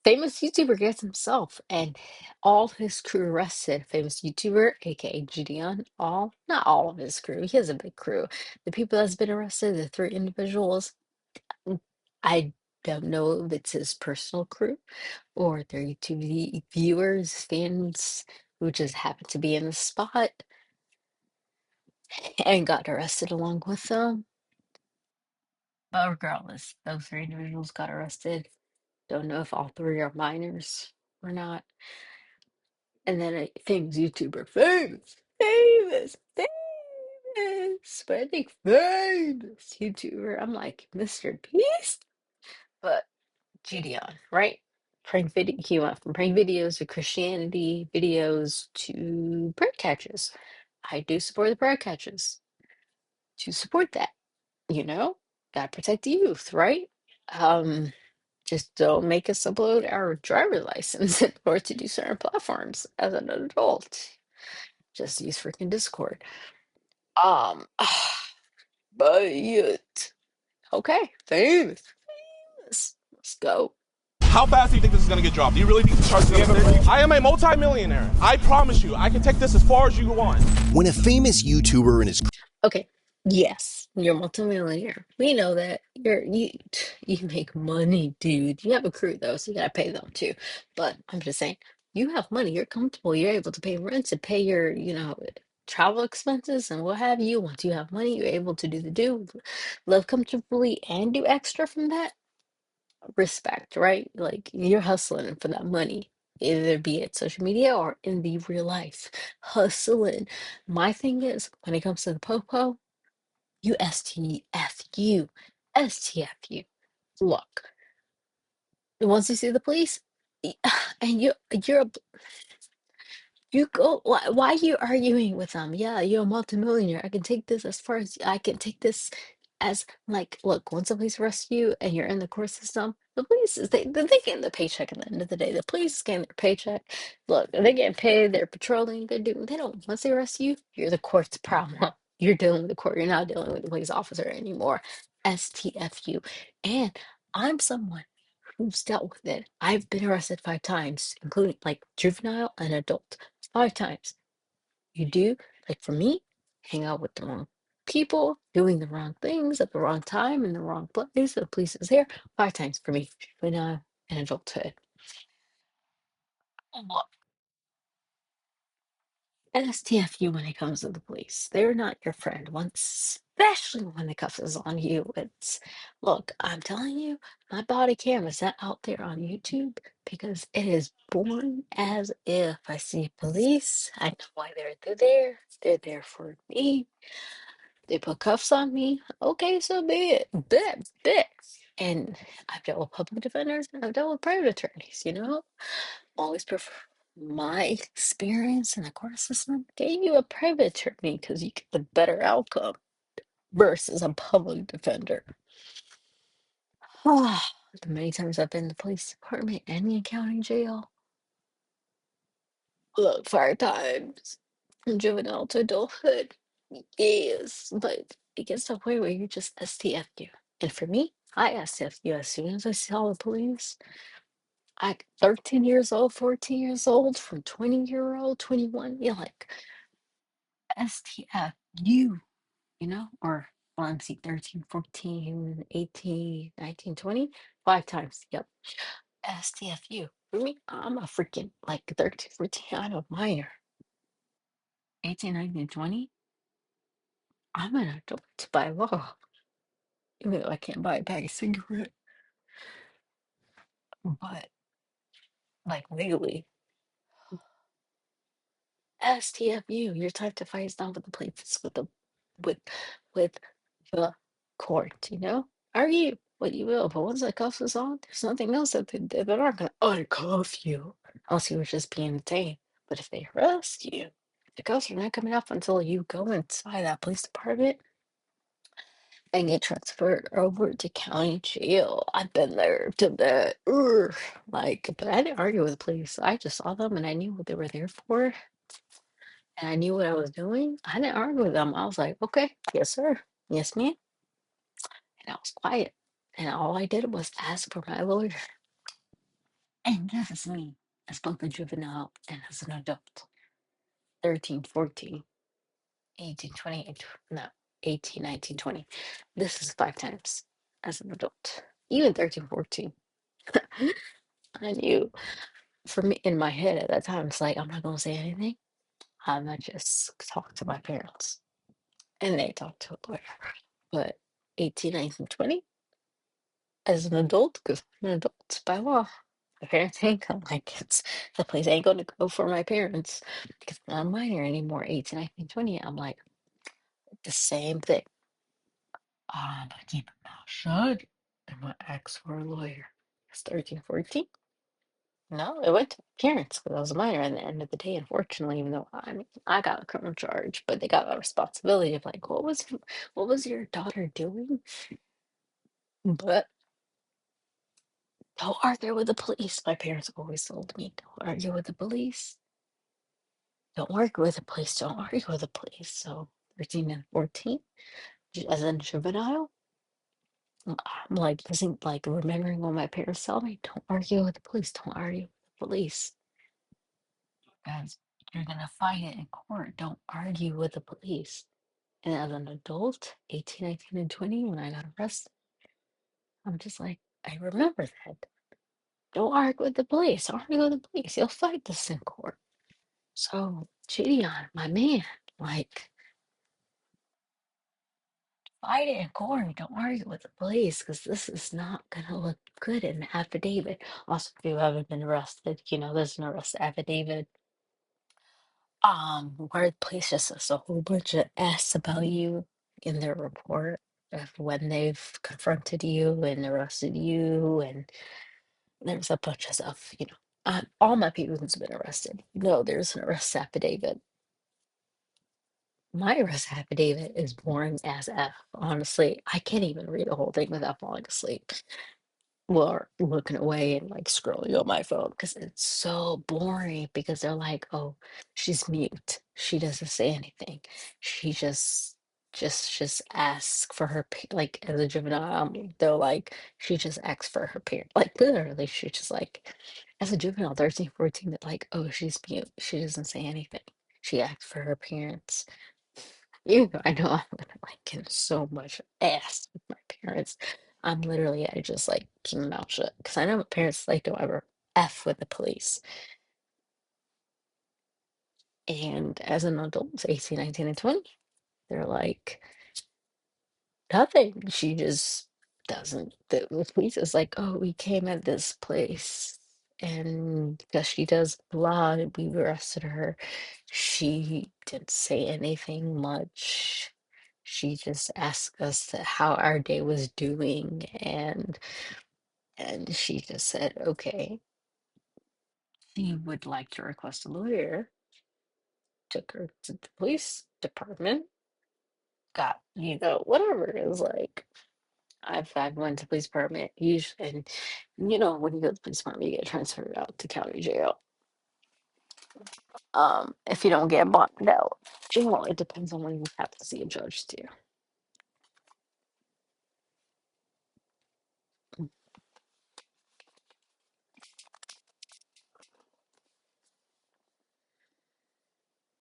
Famous YouTuber gets himself and all his crew arrested. Famous YouTuber, aka Jidion, not all of his crew. He has a big crew. The people that's been arrested, the three individuals, mm, I don't know if it's his personal crew or their YouTube viewers, fans who just happened to be in the spot and got arrested along with them. But regardless, those three individuals got arrested. Don't know if all three are minors or not. And then a famous YouTuber, famous, but I think famous YouTuber. I'm like Mr. Beast, but Jidion, right? Prank video. He went from prank videos to Christianity videos to prayer catches. I do support the prayer catches. To support that, you know, gotta protect the youth, right? Um, just don't make us upload our driver license in order to do certain platforms as an adult. Just use freaking Discord. Um, but okay, famous. Let's go. How fast do you think this is gonna get dropped? Do you really think this charge is gonna stick? I am a multi-millionaire. I promise you, I can take this as far as you want. When a famous YouTuber and his Okay, yes, you're a multimillionaire. We know that you make money, dude. You have a crew though, so you gotta pay them too. But I'm just saying, you have money. You're comfortable. You're able to pay rent and pay your, travel expenses and what have you. Once you have money, you're able to live comfortably and do extra from that. Respect, right? Like you're hustling for that money, either be it social media or in the real life. Hustling. My thing is, when it comes to the popo, you STFU. STFU. Look, once you see the police, y- and you're you go, why are you arguing with them? Yeah, you're a multimillionaire. I can take this as far as I can take this as like, look, once the police arrest you and you're in the court system, the police is they getting the paycheck at the end of the day. The police is getting their paycheck. Look, they're getting paid, they're patrolling, they don't once they arrest you, you're the court's problem. You're dealing with the court, you're not dealing with the police officer anymore. STFU. And I'm someone who's dealt with it. I've been arrested 5 times, including like juvenile and adult. 5 times. You do, like for me, hang out with the wrong people, doing the wrong things at the wrong time in the wrong place. The police is there. 5 times for me, juvenile and adulthood. Look, STFU when it comes to the police. They're not your friend once, especially when the cuff is on you. Look, I'm telling you, my body cam is not out there on YouTube because it is born as if I see police. I know why they're there. They're there for me. They put cuffs on me. Okay, so be it. Bet. And I've dealt with public defenders and I've dealt with private attorneys, always prefer my experience in the court system gave you a private attorney because you get the better outcome versus a public defender. The many times I've been in the police department and the county jail. Look, 5 times from juvenile to adulthood. Yes, but it gets to a point where you just STFU. And for me, I STFU as soon as I saw the police. 13 years old, 14 years old, from 20-year-old, 21, you're like, STFU, or well, let me see, 13, 14, 18, 19, 20, 5 times. Yep. STFU. For me, I'm a freaking like 13, 14, I'm a minor. 18, 19, 20, I'm an adult by law. Even though I can't buy a bag of cigarette, but like legally. STFU, your time to fight is not with the police, it's with with the court, Argue what you will, but once that cuff is on, there's nothing else that they're not gonna uncuff you. Unless you were just being detained. But if they arrest you, the cuffs are not coming off until you go inside that police department and get transferred over to county jail. I've been there to that. Ugh. Like, but I didn't argue with the police. I just saw them and I knew what they were there for and I knew what I was doing. I didn't argue with them. I was like, okay, yes, sir. Yes, ma'am. And I was quiet. And all I did was ask for my lawyer. And this is me as both a juvenile and as an adult. 13, 14, 18, 20, no, 18, 19, 20. This is 5 times as an adult. Even 13, 14. I knew for me in my head at that time, it's like, I'm not going to say anything. I'm going to just talk to my parents. And they talk to a lawyer. But 18, 19, 20, as an adult, because I'm an adult by law, my parents ain't gonna like it. The place ain't gonna go for my parents because I'm not a minor anymore. 18, 19, 20. I'm like, the same thing. But keep my mouth shut. And my ex for a lawyer. It's 13, 14. No, it went to my parents because I was a minor at the end of the day, unfortunately, even though I mean I got a criminal charge, but they got a responsibility of like, what was your daughter doing? But don't argue with the police. My parents always told me, don't argue with the police. Don't argue with the police. Don't argue with the police. So 13 and 14, as a juvenile, I'm like listening, like remembering what my parents tell me. Don't argue with the police. Don't argue with the police. Guys, you're gonna fight it in court. Don't argue with the police. And as an adult, 18, 19, and 20, when I got arrested, I'm just like, I remember that. Don't argue with the police. Don't argue with the police. You'll fight this in court. So, Jidion, my man, like, fight it in court. Don't argue with the police because this is not gonna look good in the affidavit. Also, if you haven't been arrested, there's an arrest affidavit. Where the police just says a whole bunch of S about you in their report of when they've confronted you and arrested you, and there's a bunch of stuff. All my people's been arrested. There's an arrest affidavit. My arrest affidavit is boring as F. Honestly, I can't even read the whole thing without falling asleep. Or looking away and like scrolling on my phone because it's so boring because they're like, oh, she's mute. She doesn't say anything. She just asks for her like as a juvenile, they're like, she just asks for her parent. Like literally, she just like as a juvenile, 13, 14, they're like, oh, she's mute. She doesn't say anything. She asks for her parents. Even though I know I'm gonna like get so much ass with my parents, I just like keep my mouth shut because I know my parents like don't ever F with the police. And as an adult, 18, 19, and 20, they're like, nothing. She just doesn't. The police is like, oh, we came at this place, and because she does blah, we arrested her. She didn't say anything much. She just asked us how our day was doing, and she just said, okay, she would like to request a lawyer. Took her to the police department. Got whatever it is like. I've went to police department usually, and when you go to the police department, you get transferred out to county jail. If you don't get bonded out, jail. It depends on when you have to see a judge too.